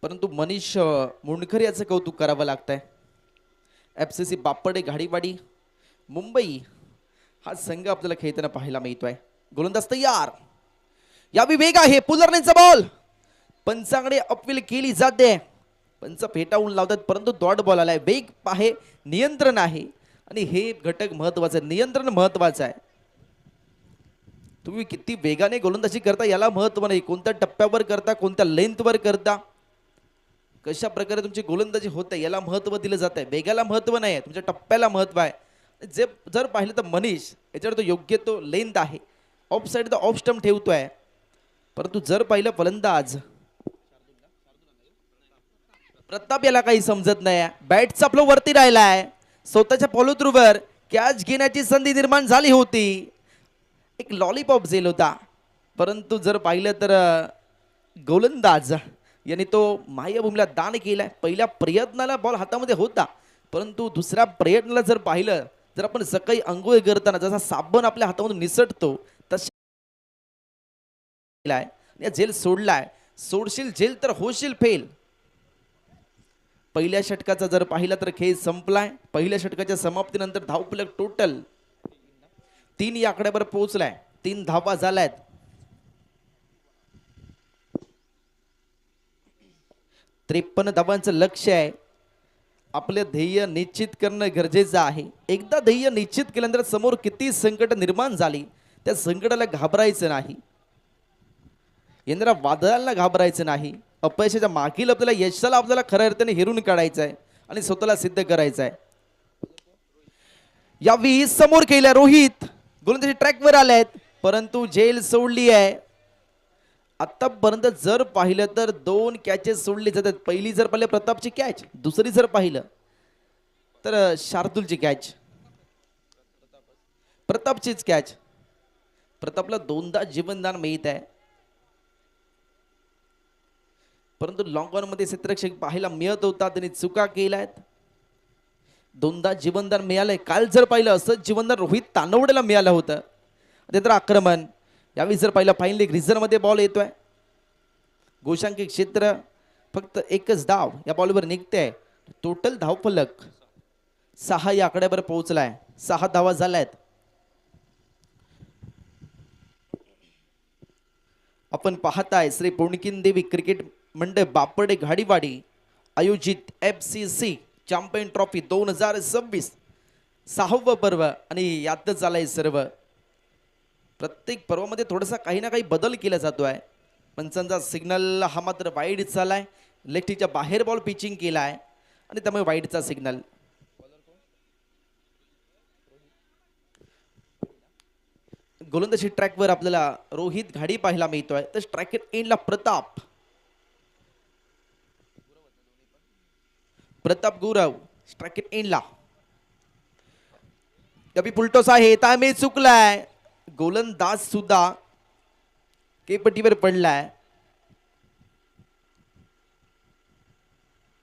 परंतु मनीष मुंडकर याचं कौतुक करावं लागतंय. FCC बापडे घाडीवाडी मुंबई हा संघ आपल्याला खेळताना पाहायला मिळतोय. गोलंदाज तयार. यावी वेग आहे. पुलरनेचा बॉल पंचांकडे अपील केली जाते. पंच फेटाळून लावतात, परंतु डॉट बॉल आलाय. वेग आहे, नियंत्रण आहे, आणि हे घटक महत्वाचं आहे. नियंत्रण महत्वाचं आहे. तुम्ही किती वेगाने गोलंदाजी करता याला महत्व नाही. कोणत्या टप्प्यावर करता, कोणत्या लेंथवर करता, कशा प्रकारे तुमची गोलंदाजी होते याला महत्व दिलं जात आहे. वेगाला महत्व नाही आहे, तुमच्या टप्प्याला महत्व आहे. जे जर पाहिलं तर मनीष याच्यावर तो योग्य तो लेंथ आहे. Of side the off stump ठेवतोय. परंतु जर पाहिलं फलंदाज प्रताप याला काही समजत नाही. बॅटचा फ्लो वरती राहिलाय. स्वतःच्या फॉलो थ्रूवर कॅच घेण्याची संधी निर्माण झाली होती. एक लॉलीपॉप झेल होता. परंतु जर पाहिलं तर गोलंदाज यांनी तो मायभूमीला दान केलाय. पहिल्या प्रयत्नाला बॉल हातामध्ये होता, परंतु दुसऱ्या प्रयत्नाला जर पाहिलं, जर आपण सकाळी अंघोळ करताना जसा साबण आपल्या हातामधून निसटतो तसा जेल सोडलाय. सोडशील जेल तर होशील फेल. पहिल्या षटकाचा जर पाहिला तर खेळ संपलाय. पहिल्या षटकाच्या समाप्तीनंतर धावफलक टोटल 3 या आकड्यावर पोहोचलाय. 3 धावा झाल्यात. 53 धावांचं लक्ष आहे. आपले ध्येय निश्चित करणं गरजेचं आहे. एकदा ध्येय निश्चित केल्यानंतर समोर किती संकट निर्माण झाली त्या संकटाला घाबरायचं नाही. येणाऱ्या वादळाला घाबरायचं नाही. अपयशाच्या मागील आपल्याला यशाला आपल्याला खऱ्या अर्थाने हेरून काढायचं आहे आणि स्वतःला सिद्ध करायचं आहे. यावी समोर केल्या रोहित गोलंदाजी ट्रॅकवर आलेत परंतु झेल सोडली आहे. आतापर्यंत जर पाहिलं तर 2 कॅचेस सोडले जातात. पहिली जर पाहिलं प्रतापची कॅच, दुसरी जर पाहिलं तर शार्दूलची कॅच, प्रतापचीच कॅच. प्रतापला 2दा जीवनदान मिळत आहे परंतु लॉंग ऑन मध्ये क्षेत्ररक्षक पाहायला मिळत होता, त्यांनी चुका केल्यात. 2दा जीवनदान मिळालंय. काल जर पाहिलं असंच जीवनदान रोहित तानवडेला मिळालं होतं. ते तर आक्रमण. यावेळी जर पाहिलं फायनली रिझर्व मध्ये बॉल येतोय. गोशांकी क्षेत्र फक्त एकच धाव या बॉलवर निघते. टोटल धावफलक 6 या आकड्यावर पोहोचलाय. 6 धावा झाल्यात. आपण पाहताय श्री पुणकिन देवी क्रिकेट मंडळ बापडे घाडीवाडी आयोजित FCC चॅम्पियन ट्रॉफी 2026 6वं पर्व आणि यातच झालंय सर्व. प्रत्येक पर्वामध्ये थोडासा काही ना काही बदल केला जातोय. पंचांचा सिग्नल हा मात्र वाईड चालाय. लेफ्टीच्या बाहेर बॉल पिचिंग केलाय आणि त्यामुळे वाईडचा सिग्नल. गोलंदाजी ट्रॅकवर आपल्याला रोहित घाडी पाहायला मिळतोय. तर स्ट्रायकर एंडला प्रताप गुरव स्ट्रायकर एंडला. कभी पुलटोस आहे तामे चुकलाय. गोलंदाज सुद्धा केपटीवर पडलाय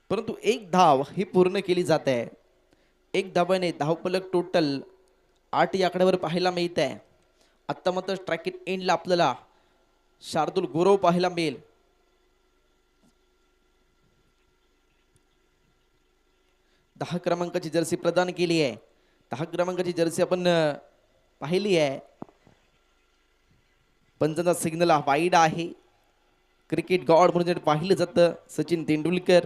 परंतु एक धाव ही पूर्ण केली जाते. एक धावाने धावफलक टोटल 8 या आकड्यावर पाहायला मिळत आहे. आत्ता मात्र स्ट्रायकर एंडला आपल्याला शार्दूल गुरव पाहायला मिळेल. दहा क्रमांकाची जर्सी प्रदान केली आहे. 10 क्रमांकाची जर्सी आपण पाहिली आहे. पंचांचा सिग्नल हा वाईड आहे. क्रिकेट गॉड म्हणून पाहिलं जातं सचिन तेंडुलकर.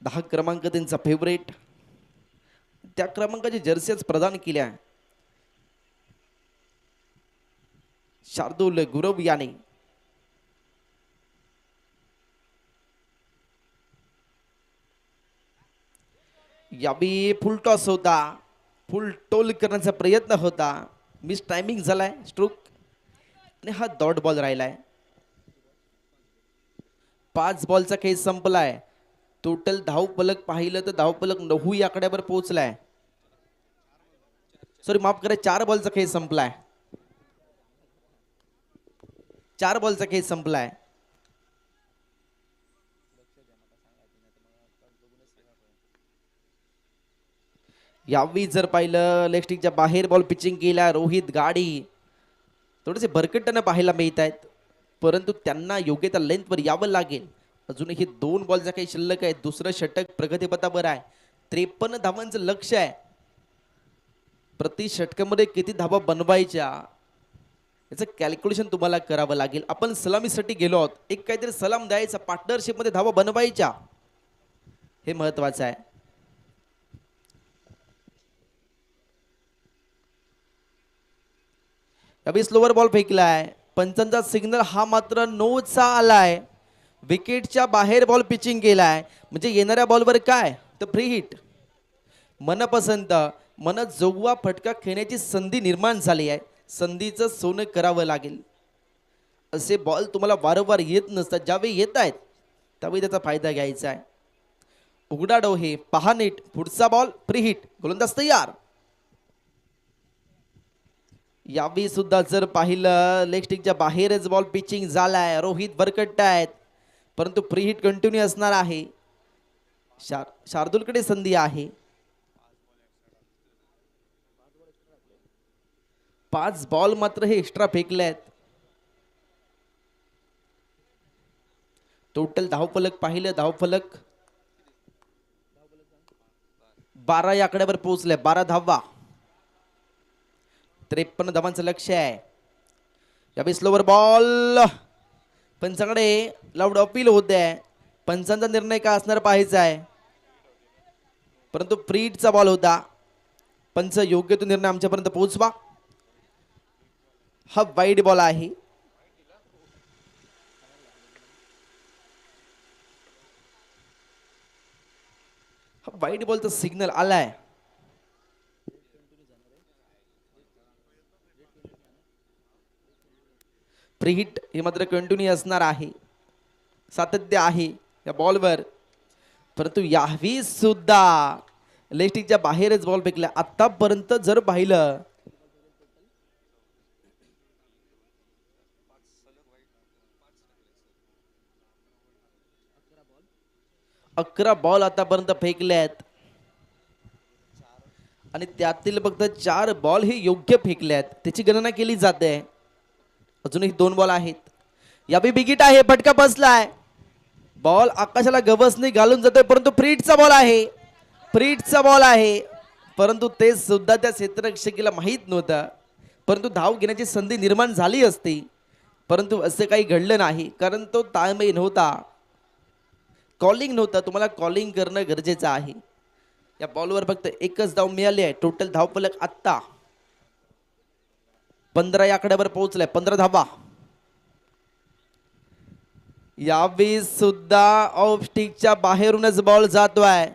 10 क्रमांक त्यांचा फेवरेट. त्या क्रमांकाची जर्सीच प्रदान केल्या शार्दूल गुरव याने. याबी फुल टॉस होता. फुल टोल करण्याचा प्रयत्न होता. मिस टायमिंग झालाय स्ट्रोक आणि हा डॉट बॉल राहिलाय. 5 बॉलचा खेळ संपलाय. टोटल धावफलक पाहिलं तर धावफलक 9 या आकड्यावर पोहोचलाय. सॉरी माफ करा 4 बॉलचा खेळ संपलाय. 4 बॉलचा खेळ संपलाय. यावेळी जर पाहिलं लेग बाहेर बॉल पिचिंग केला रोहित गाडी. थोडेसे भरकटताना पाहायला मिळत आहेत परंतु त्यांना योग्य त्या लेंथवर यावं लागेल. अजूनही 2 बॉलचा काही शिल्लक आहे. दुसरं षटक प्रगतीपथावर आहे. 53 धावांचं लक्ष आहे. प्रति षटकामध्ये किती धावा बनवायच्या याचं कॅल्क्युलेशन तुम्हाला करावं लागेल. आपण सलामीसाठी गेलो आहोत. एक काहीतरी सलाम द्यायचा, पार्टनरशिप मध्ये धावा बनवायच्या, हे महत्वाचं आहे. अभि स्लोवर बॉल फेकलाय. पंचांचा सिग्नल हा मात्र नोचा आलाय. विकेटच्या बाहेर बॉल पिचिंग केलाय म्हणजे येणाऱ्या बॉलवर काय तर फ्री हिट. मनपसंत मन जोगवा फटका खेळण्याची संधी निर्माण झाली आहे. संधीचं सोनं करावं लागेल. असे बॉल तुम्हाला वारंवार येत नसतात. ज्यावेळी येत आहेत त्यावेळी त्याचा फायदा घ्यायचा आहे. उघडा डोहे पहा नीट. पुढचा बॉल फ्री हिट. गोलंदाज तयार. यावेळी सुद्धा जर पाहिलं लेग स्टिकच्या बाहेरच बॉल पिचिंग झालाय. रोहित भरकटतायत परंतु फ्री हिट कंटिन्यू असणार आहे. शार्दूलकडे संधी आहे. 5 बॉल मात्र हे एक्स्ट्रा फेकलेत. टोटल धावफलक पाहिलं धावफलक 12 या आकड्यावर पोहोचले. 12 धावा. 53 धावांचं लक्ष आहे. यावेळी स्लोवर बॉल पंचांकडे लाऊड अपील होते. पंचांचा निर्णय काय असणार पाहायचा आहे परंतु फ्री हिटचा बॉल होता. पंच योग्य तो निर्णय आमच्यापर्यंत पोहोचवा. हा वाईड बॉल आहे. हा वाईड बॉलचा सिग्नल आलाय. प्रीहिट हे मात्र कंटिन्यू असणार आहे, सातत्य आहे या बॉलवर. परंतु यावेळी सुद्धा लेस्टिकच्या बाहेरच बॉल फेकला. आतापर्यंत जर पाहिलं 11 बॉल आतापर्यंत फेकल्यात आणि त्यातील फक्त 4 बॉल हे योग्य फेकल्यात, त्याची गणना केली जाते. अजूनही 2 बॉल आहेत. यावेळी बिगिट आहे, फटका बसलाय, बॉल आकाशाला गवसणी घालून जातोय. परंतु फ्रीटचा बॉल आहे, फ्रीटचा बॉल आहे. परंतु ते सुद्धा त्या क्षेत्ररक्षकाला माहीत नव्हतं. परंतु धाव घेण्याची संधी निर्माण झाली असती, परंतु असं काही घडलं नाही, कारण तो ताळमेळ नव्हता, कॉलिंग नव्हतं. तुम्हाला कॉलिंग करणं गरजेचं आहे. या बॉलवर फक्त एकच धाव मिळाली आहे. टोटल धावफलक आत्ता 15 या आकड्यावर पोहोचलाय. 15 धावा. यावेळी सुद्धा ऑफ स्टिकच्या बाहेरूनच बॉल जातोय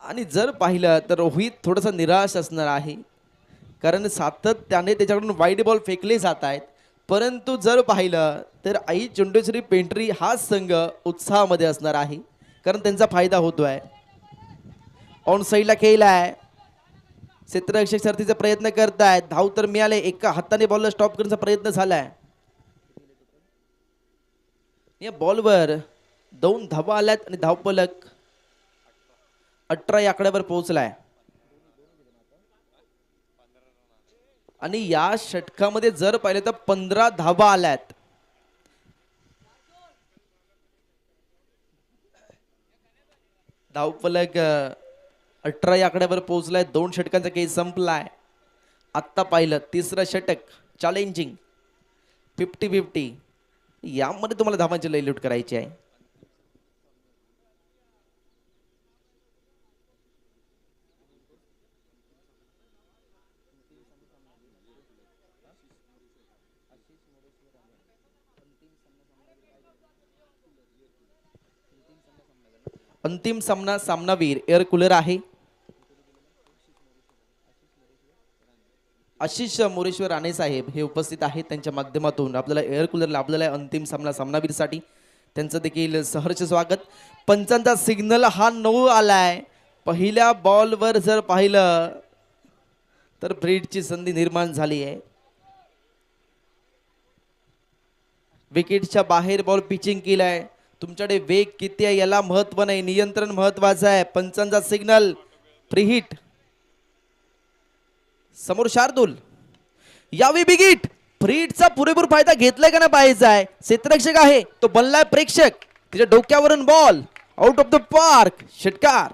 आणि जर पाहिलं तर रोहित थोडासा निराश असणार आहे, कारण सातत्याने त्याच्याकडून वाईड बॉल फेकले जात आहेत. परंतु जर पाहिलं तर आई चुंडेश्वरी पेंढरी हा संघ उत्साहामध्ये असणार आहे, कारण त्यांचा फायदा होतोय. ऑन साईडला केलाय, क्षेत्ररक्षक सरतीचा प्रयत्न करतायत. धाव तर मिळाले, एका हाताने बॉलला स्टॉप करण्याचा प्रयत्न झालाय. या बॉलवर 2 धावा आल्यात आणि धावफलक 18 या आकड्यावर पोहोचलाय. आणि या षटकामध्ये जर पाहिलं तर 15 धावा आल्यात. धावफलक 18 या आकड्यावर पोहोचलाय. 2 षटकांचा खेळ संपलाय. आत्ता पाहिलं तिसरं षटक चॅलेंजिंग 50-50. यामध्ये तुम्हाला धावांची लयलूट करायची आहे. अंतिम सामना सामनावीर एअर कूलर आहे. आशिष मोरेश्वर राणे साहेब हे उपस्थित आहेत. त्यांच्या माध्यमातून आपल्याला एअर कूलर लाभलेला आहे अंतिम सामना सामनावीरसाठी. त्यांचं देखील सहर्ष स्वागत. पंचांचा सिग्नल हा 9 आलाय. पहिल्या बॉलवर जर पाहिलं तर ब्रीडची संधी निर्माण झाली आहे. विकेटच्या बाहेर बॉल पिचिंग केलाय. तुमच्याकडे वेग किती आहे याला महत्व नाही, नियंत्रण महत्वाचं आहे. पंचांचा सिग्नल प्रीहिट. समोर शार्दूल. यावी बिगिट. फ्रीटचा पुरेपूर फायदा घेतलाय का ना पाहायचा आहे. क्षेत्ररक्षक आहे तो बनलाय प्रेक्षक. तिच्या डोक्यावरून ball out of the park. षटकार.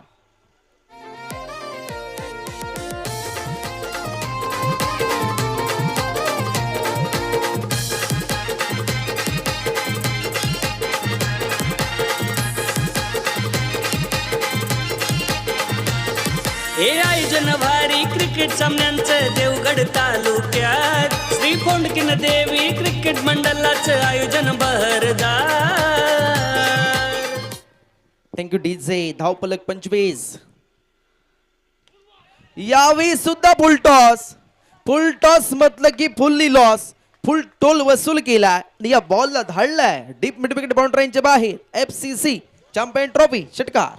हे आयोजन भारी क्रिकेट सामन्यांचं देवगड तालुक्यात श्री फोंडकीन देवी क्रिकेट मंडळाचं आयोजन बहरदार. Thank you DJ. धावफलक 25. यावेळी सुद्धा फुल टॉस. फुल टॉस म्हटलं की फुल्ली लॉस. फुल टोल वसूल केला आणि या बॉलला धाडलाय डीप मिड विकेट बाउंड्रीच्या बाहेर. FCC champion trophy. षटकार.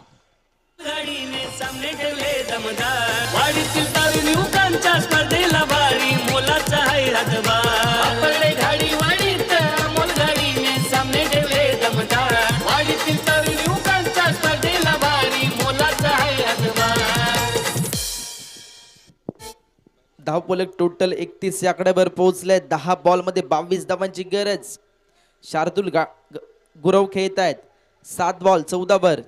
गाडीने सामने ठेवले दमदार. वाडीतील तरुण युवकांच्या स्पर्धेला भारी मोलाचा आहे हातभार. आपले गाडी वाडीत अमोल गाडीने सामने ठेवले दमदार. वाडीतील तरुण युवकांच्या स्पर्धेला भारी मोलाचा आहे हातभार. धावफलक टोटल 31 या आकड्यावर पोहोचले. 10 बॉल मध्ये 22 धावांची गरज. शार्दूल गुरव खेळत आहेत. 7 बॉल 14 वर.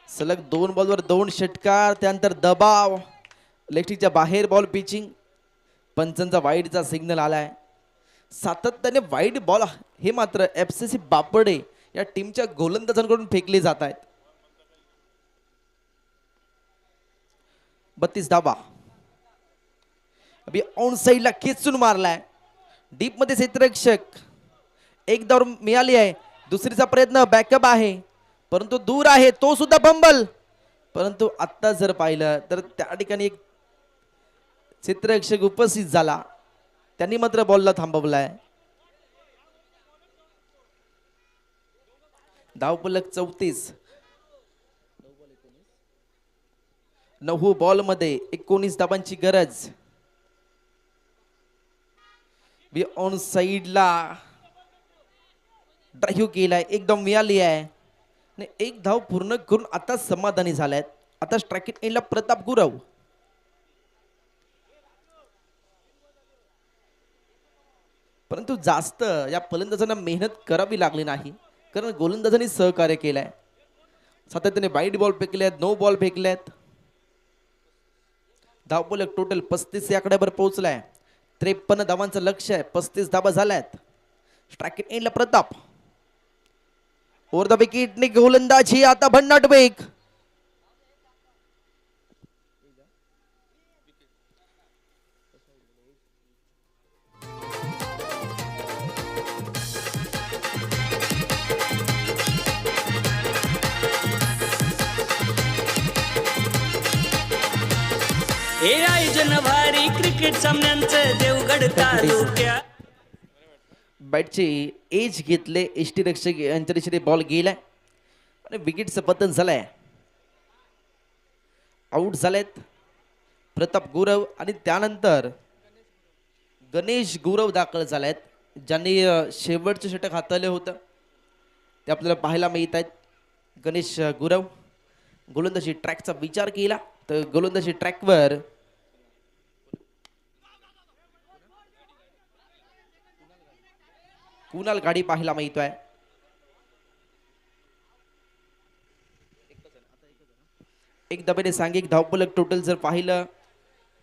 सलग 2 बॉलवर 2 षटकार. त्यानंतर दबाव. लेफ्टीच्या बाहेर बॉल पिचिंग. पंचांचा वाईडचा सिग्नल आलाय. सातत्याने वाईड बॉल हे मात्र FCC बापडे या टीमच्या गोलंदाजांकडून फेकले जात आहेत. 32 धावा. अभि ऑन साईडला खेचून मारलाय. डीप मध्ये क्षेत्ररक्षक. एक धाव मिळाली आहे. दुसरीचा प्रयत्न बॅकअप आहे, परंतु दूर आहे. तो सुद्धा बंबल. परंतु आत्ता जर पाहिलं तर त्या ठिकाणी एक क्षेत्ररक्षक उपस्थित झाला, त्यांनी मात्र बॉलला थांबवलाय. धावफलक 34. 9 बॉल मध्ये 19 धावांची गरज. बी ऑन साइडला ड्राईव्ह केलाय, एकदम मिळाली आहे आणि एक धाव पूर्ण करून आता समाधानी झाल्यात. आता स्ट्राईक एंडला प्रताप गुरव. परंतु जास्त या फलंदाजांना मेहनत करावी लागली नाही, कारण गोलंदाजांनी सहकार्य केलंय. सातत्याने वाईट बॉल फेकलेत, नो बॉल फेकलेत. धावफलक टोटल 35 या आकड्यावर पोहोचलाय. 53 धावांचं लक्ष आहे, 35 धावा झाल्यात. स्ट्राईक एंडला प्रताप. ओव्हर द विकेटने गोलंदाजी आता भन्नाट वेग. हे आयोजन भारी क्रिकेट सामन्यांचं देवगड तालुक्यात. बॅटची एज घेतले एसटी रक्षक यांच्या दिशेने बॉल गेलाय आणि विकेटचं पतन झालंय. आउट झालेत प्रताप गुरव आणि त्यानंतर गणेश गुरव दाखल झालेत, ज्यांनी शेवटचे षटक हाताळले होतं ते आपल्याला पाहायला मिळत आहेत. गणेश गुरव गोलंदाजी ट्रॅकचा विचार केला तर गोलंदाजी ट्रॅकवर कुणाल गाडी पाहायला मिळतोय. एक दबेने सांघिक धावफलक टोटल जर पाहिलं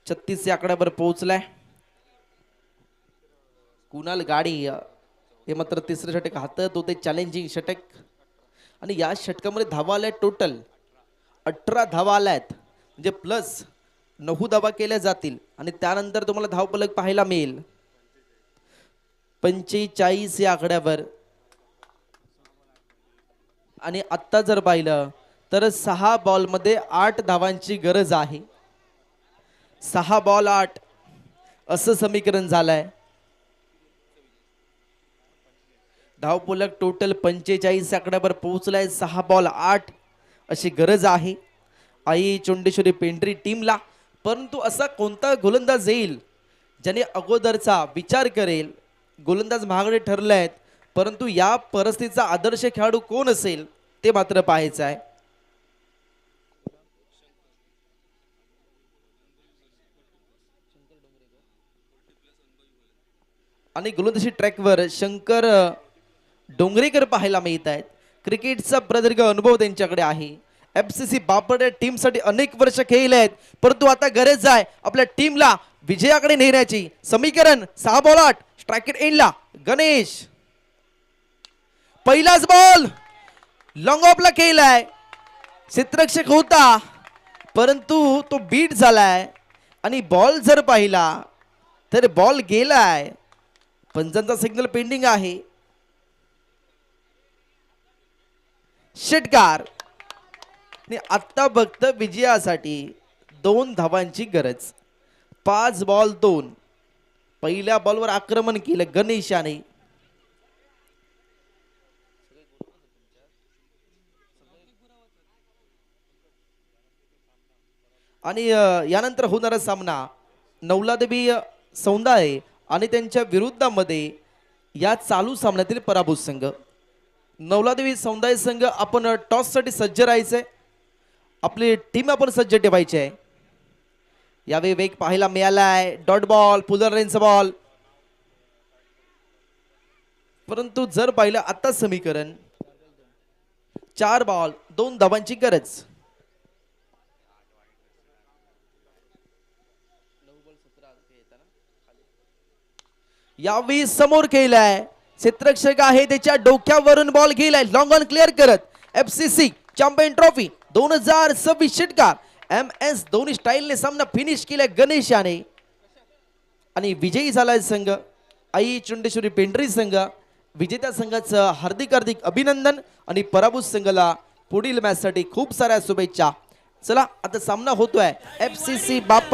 36 या आकड्यावर पोहोचलाय. कुणाल गाडी हे मात्र तिसरं षटक हातात होते, चॅलेंजिंग षटक आणि या षटकामध्ये धावा आल्या टोटल 18 धावा आल्यात, म्हणजे प्लस 9 धावा केल्या जातील आणि त्यानंतर तुम्हाला धावफलक पाहायला मिळेल 45 या आकड्यावर. आणि आत्ता जर पाहिलं तर 6 बॉल मध्ये 8 धावांची गरज आहे. 6 बॉल 8 असं समीकरण झालंय. धावफलक टोटल 45 आकड्यावर पोहोचलाय. 6 बॉल 8 अशी गरज आहे आई चोंडेश्वरी पेंढरी टीमला. परंतु असा कोणता गोलंदाज येईल ज्याने अगोदरचा विचार करेल. गोलंदाज महागडे ठरले आहेत, परंतु या परिस्थितीचा आदर्श खेळाडू कोण असेल ते मात्र पाहायचं आहे. आणि गोलंदाजी ट्रॅकवर शंकर डोंगरेकर पाहायला मिळत आहेत. क्रिकेटचा प्रदीर्घ अनुभव त्यांच्याकडे आहे. FCC बापट टीमसाठी अनेक वर्ष खेळले आहेत, परंतु आता गरज आहे आपल्या टीमला विजयाकडे नेण्याची. समीकरण 6 बॉल 8. स्ट्राईक एंडला गणेश. पहिलाच बॉल लॉंग ऑफला केलाय. क्षेत्ररक्षक होता परंतु तो बीट झालाय आणि बॉल जर पाहिला तर बॉल गेलाय. पंचांचा सिग्नल पेंडिंग आहे. षटकार. आत्ता फक्त विजयासाठी 2 धावांची गरज. 5 बॉल 2. पहिल्या बॉलवर आक्रमण केलं गणेशाने. आणि यानंतर होणारा सामना नवलादेवी सौंदाळे आणि त्यांच्या विरुद्धामध्ये या चालू सामन्यातील पराभूत संघ. नवलादेवी सौंदाळे संघ आपण टॉस साठी सज्ज राहायचंय. आपली टीम आपण सज्ज ठेवायची आहे. यावेळी वेग पाहायला मिळालाय. डॉट बॉल, पुलर रेंजचा बॉल. परंतु जर पाहिलं आता समीकरण 4 बॉल 2 धावांची गरज. यावेळी समोर केलाय. क्षेत्ररक्षक आहे त्याच्या डोक्यावरून बॉल गेलाय लॉंग ऑन क्लिअर करत. FCC चॅम्पियन ट्रॉफी 2026 षटकार MS दोन्ही स्टाईलने सामना फिनिश केलाय गणेशाने आणि विजयी झालाय संघ आई चुंडेश्वरी पेंढरी संघ. विजेत्या संघाचं हार्दिक हार्दिक अभिनंदन आणि पराभूत संघाला पुढील मॅच साठी खूप साऱ्या शुभेच्छा. चला आता सामना होतोय FCC बापट